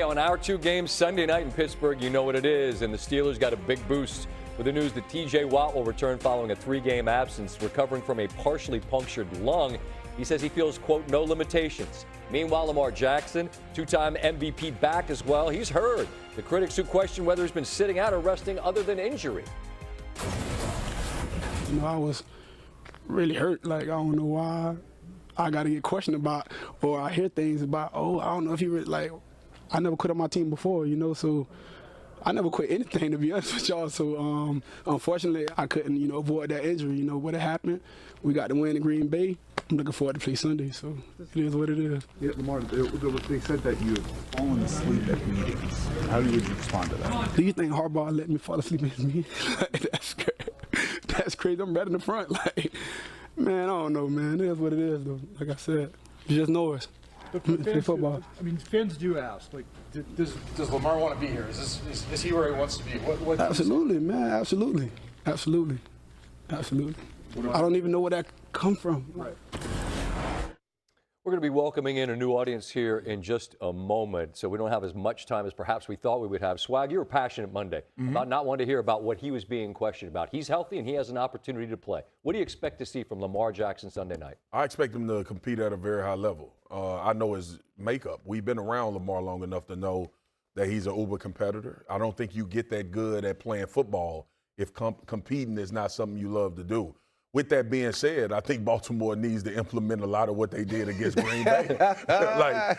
On our two games Sunday night in Pittsburgh, you know what it is, and the Steelers got a big boost with the news that T.J. Watt will return following a 3-game absence, recovering from a partially punctured lung. He says he feels, quote, no limitations. Meanwhile, Lamar Jackson, two-time MVP back as well, he's heard the critics who question whether he's been sitting out or resting other than injury. You know, I was really hurt. Like, I don't know why I got to get questioned about, or I hear things about, oh, I don't know if he really, like, I never quit on my team before, you know, so I never quit anything, to be honest with y'all. So, unfortunately, I couldn't, you know, avoid that injury. You know, what had happened, we got the win in Green Bay. I'm looking forward to play Sunday, so it is what it is. Yeah, Lamar, they said that you had fallen asleep at meetings. How would you respond to that? Do you think Harbaugh let me fall asleep in his meeting? That's crazy. That's crazy. I'm right in the front. Like, man, I don't know, man. It is what it is, though. Like I said, it's just noise. Fans football. Fans do ask, like, does Lamar want to be here? Is he where he wants to be? What Absolutely, man. Absolutely. Absolutely. Absolutely. I don't even know where that come from. right. We're going to be welcoming in a new audience here in just a moment, so we don't have as much time as perhaps we thought we would have. Swag, you were passionate Monday about not wanting to hear about what he was being questioned about. He's healthy and he has an opportunity to play. What do you expect to see from Lamar Jackson Sunday night? I expect him to compete at a very high level. I know his makeup. We've been around Lamar long enough to know that he's an uber competitor. I don't think you get that good at playing football if competing is not something you love to do. With that being said, I think Baltimore needs to implement a lot of what they did against Green Bay.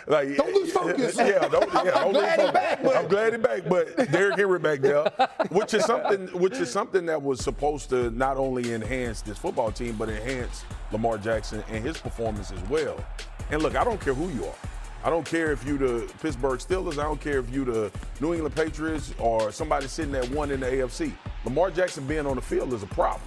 like, don't lose focus. Don't lose focus. I'm glad he's back, but Derrick Henry back there, which is something that was supposed to not only enhance this football team, but enhance Lamar Jackson and his performance as well. And look, I don't care who you are. I don't care if you the Pittsburgh Steelers. I don't care if you the New England Patriots or somebody sitting at 1 in the AFC. Lamar Jackson being on the field is a problem.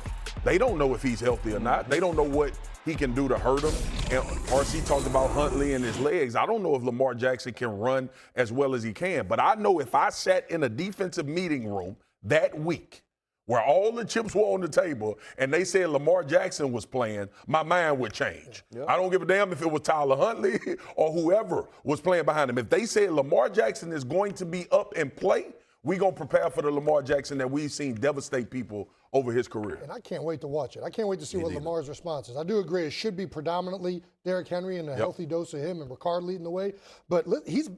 They don't know if he's healthy or not. They don't know what he can do to hurt him. And RC talked about Huntley and his legs. I don't know if Lamar Jackson can run as well as he can. But I know if I sat in a defensive meeting room that week where all the chips were on the table and they said Lamar Jackson was playing, my mind would change. Yep. I don't give a damn if it was Tyler Huntley or whoever was playing behind him. If they said Lamar Jackson is going to be up and play, we're going to prepare for the Lamar Jackson that we've seen devastate people over his career. And I can't wait to watch it. I can't wait to see what Lamar's response is. I do agree it should be predominantly Derrick Henry and a healthy dose of him and Ricard leading the way. But he's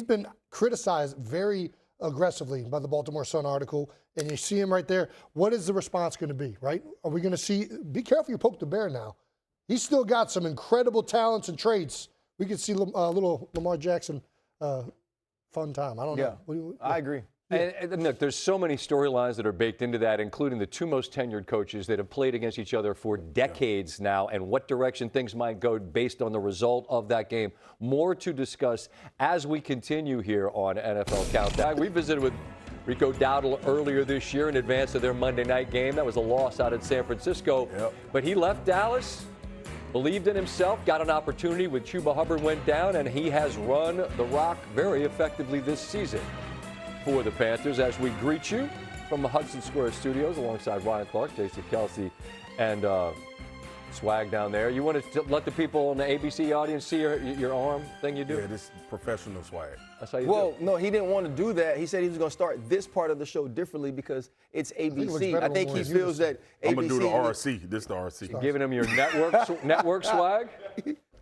been criticized very aggressively by the Baltimore Sun article, and you see him right there. What is the response going to be, right? Are we going to see – be careful you poke the bear now. He's still got some incredible talents and traits. We could see a little Lamar Jackson fun time. I don't know. I agree. And look, there's so many storylines that are baked into that, including the two most tenured coaches that have played against each other for decades now, and what direction things might go based on the result of that game. More to discuss as we continue here on NFL Countdown. We visited with Rico Dowdle earlier this year in advance of their Monday night game. That was a loss out in San Francisco. But he left Dallas, believed in himself, got an opportunity when Chuba Hubbard went down, and he has run the rock very effectively this season for the Panthers. As we greet you from the Hudson Square Studios alongside Ryan Clark, Jason Kelce, and Swag down there. You want to let the people in the ABC audience see your arm thing you do? Yeah, this professional swag. That's how you do it. No, he didn't want to do that. He said he was going to start this part of the show differently because it's ABC. I think he feels that ABC. I'm going to do the RC. This is the RC. You're giving him your network swag?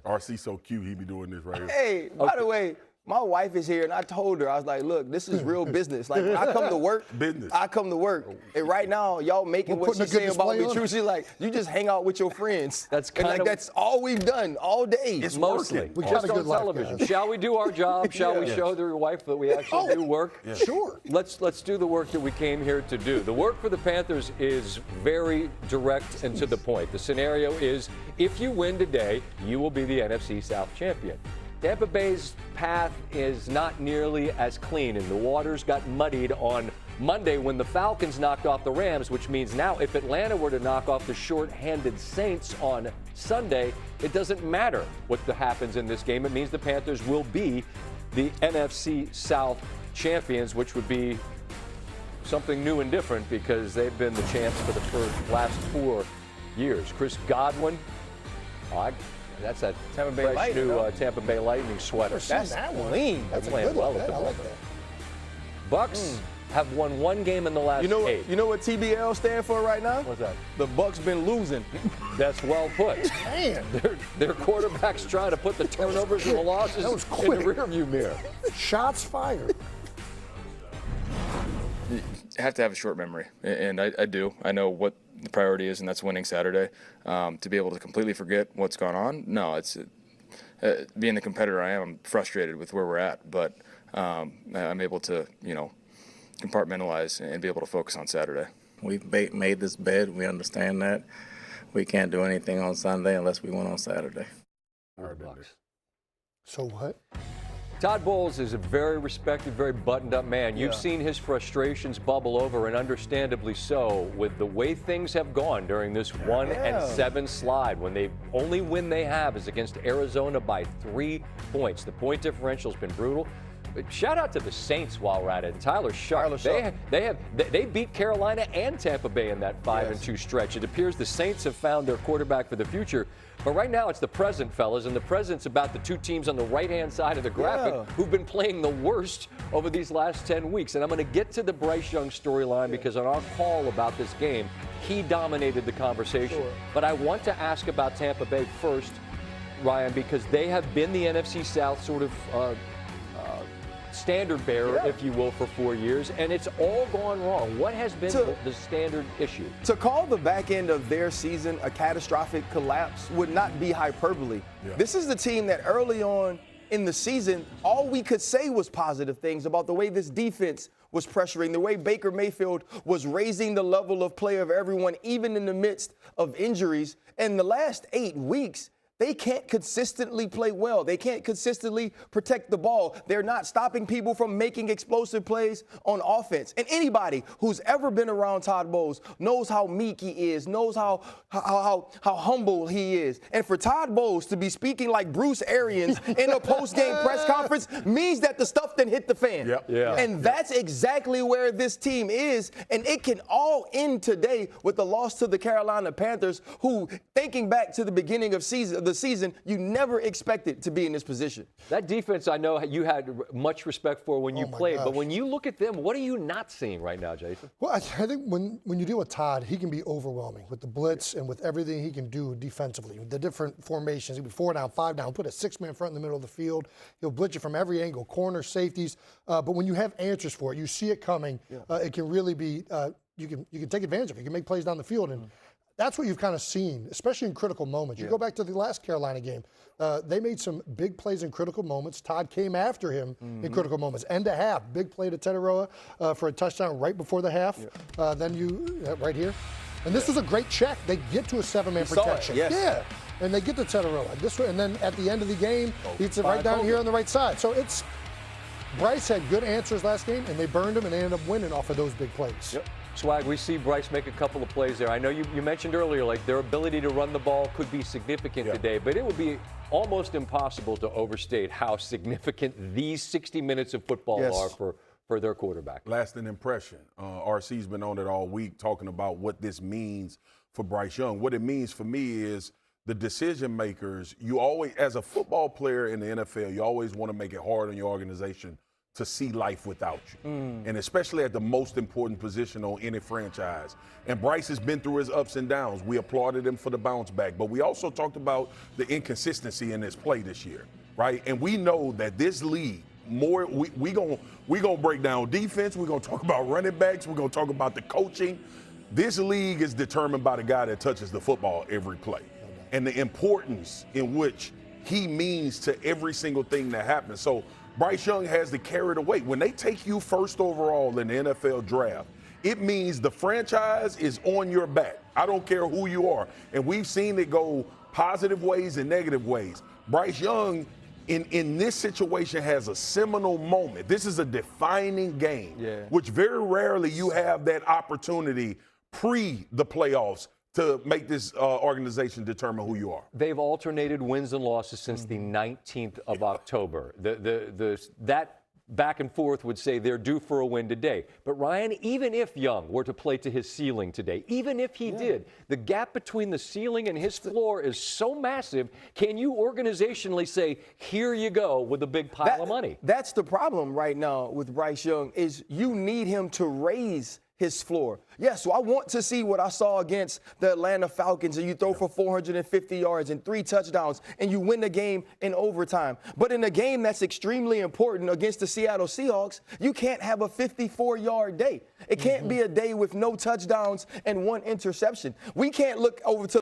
RC so cute, he be doing this right here. Hey, by the way, my wife is here, and I told her, I was like, look, this is real business. Like, when I come to work, I come to work. And right now, y'all making what she's saying about me true. She's like, you just hang out with your friends. That's kind of, that's all we've done all day. It's mostly. We got a good television. Shall we do our job? Shall we show your wife that we actually do work? Yeah. Sure. Let's do the work that we came here to do. The work for the Panthers is very direct and to the point. The scenario is, if you win today, you will be the NFC South champion. Tampa Bay's path is not nearly as clean, and the waters got muddied on Monday when the Falcons knocked off the Rams, which means now if Atlanta were to knock off the short-handed Saints on Sunday, it doesn't matter what happens in this game. It means the Panthers will be the NFC South champions, which would be something new and different because they've been the champs for the last 4 years. Chris Godwin, That's that Tampa Bay fresh Lightning, new though. Tampa Bay Lightning sweater. That's that one. clean. That's a playing good one. well at the I like moment. that. Bucks have won one game in the last You know 8. what? You know what TBL stand for right now? What's that? The Bucks been losing. That's well put. Man, Their quarterback's trying to put the turnovers and the losses That was in quick. the rearview mirror. shots fired. You have to have a short memory, and I do. I know what the priority is, and that's winning Saturday. To be able to completely forget what's gone on, no, it's being the competitor I am. I'm frustrated with where we're at, but I'm able to, compartmentalize and be able to focus on Saturday. We've made this bed. We understand that. We can't do anything on Sunday unless we win on Saturday. So what? Todd Bowles is a very respected, very buttoned-up man. You've seen his frustrations bubble over, and understandably so, with the way things have gone during this 1-7 slide. When they only win they have is against Arizona by 3 points. The point differential has been brutal. But shout out to the Saints while we're at it. Tyler Sharp. They beat Carolina and Tampa Bay in that 5-2 stretch. It appears the Saints have found their quarterback for the future. But right now it's the present, fellas, and the present's about the two teams on the right-hand side of the graphic who've been playing the worst over these last 10 weeks. And I'm going to get to the Bryce Young storyline because on our call about this game, he dominated the conversation. But I want to ask about Tampa Bay first, Ryan, because they have been the NFC South sort of standard bearer, if you will, for 4 years, and it's all gone wrong. What has been the standard issue? To call the back end of their season a catastrophic collapse would not be hyperbole. This is the team that early on in the season, all we could say was positive things about the way this defense was pressuring, the way Baker Mayfield was raising the level of play of everyone, even in the midst of injuries. And the last 8 weeks, they can't consistently play well. They can't consistently protect the ball. They're not stopping people from making explosive plays on offense. And anybody who's ever been around Todd Bowles knows how meek he is, knows how humble he is. And for Todd Bowles to be speaking like Bruce Arians in a post-game press conference means that the stuff done hit the fan. And that's exactly where this team is. And it can all end today with the loss to the Carolina Panthers, who, thinking back to the beginning of the season, you never expected to be in this position. That defense, I know you had much respect for when you played, but when you look at them, what are you not seeing right now, Jason? Well, I think when you deal with Todd, he can be overwhelming with the blitz and with everything he can do defensively, with the different formations. He'll be 4 down, 5 down, put a 6-man front in the middle of the field. He'll blitz you from every angle, corner, safeties. But when you have answers for it, you see it coming, it can really be, you can take advantage of it. You can make plays down the field. And that's what you've kind of seen, especially in critical moments. You go back to the last Carolina game. They made some big plays in critical moments. Todd came after him in critical moments. End of half, big play to Teteroa for a touchdown right before the half. Then right here. And this was a great check. They get to a 7-man protection. And they get to Teteroa. This way, and then at the end of the game, it's right down here on the right side. So it's Bryce had good answers last game, and they burned him, and they ended up winning off of those big plays. Swag, we see Bryce make a couple of plays there. I know you mentioned earlier, like their ability to run the ball could be significant today, but it would be almost impossible to overstate how significant these 60 minutes of football are for their quarterback. Lasting impression. RC's been on it all week talking about what this means for Bryce Young. What it means for me is the decision makers, you always, as a football player in the NFL, you always want to make it hard on your organization to see life without you, and especially at the most important position on any franchise. And Bryce has been through his ups and downs. We applauded him for the bounce back, but we also talked about the inconsistency in his play this year, right? And we know that this league, we gonna break down defense, we're gonna talk about running backs, we're gonna talk about the coaching. This league is determined by the guy that touches the football every play, and the importance in which he means to every single thing that happens. So Bryce Young has to carry the weight. When they take you first overall in the NFL draft, it means the franchise is on your back. I don't care who you are. And we've seen it go positive ways and negative ways. Bryce Young, in this situation, has a seminal moment. This is a defining game, which very rarely you have that opportunity pre the playoffs to make this organization determine who you are. They've alternated wins and losses since the 19th of October. That back and forth would say they're due for a win today. But Ryan, even if Young were to play to his ceiling today, even if he did, the gap between the ceiling and his floor is so massive. Can you organizationally say, here you go with a big pile of money? That's the problem right now with Bryce Young is you need him to raise his floor. Yes, so I want to see what I saw against the Atlanta Falcons, and you throw for 450 yards and 3 touchdowns, and you win the game in overtime. But in a game that's extremely important against the Seattle Seahawks, you can't have a 54-yard day. It can't be a day with no touchdowns and 1 interception. We can't look over to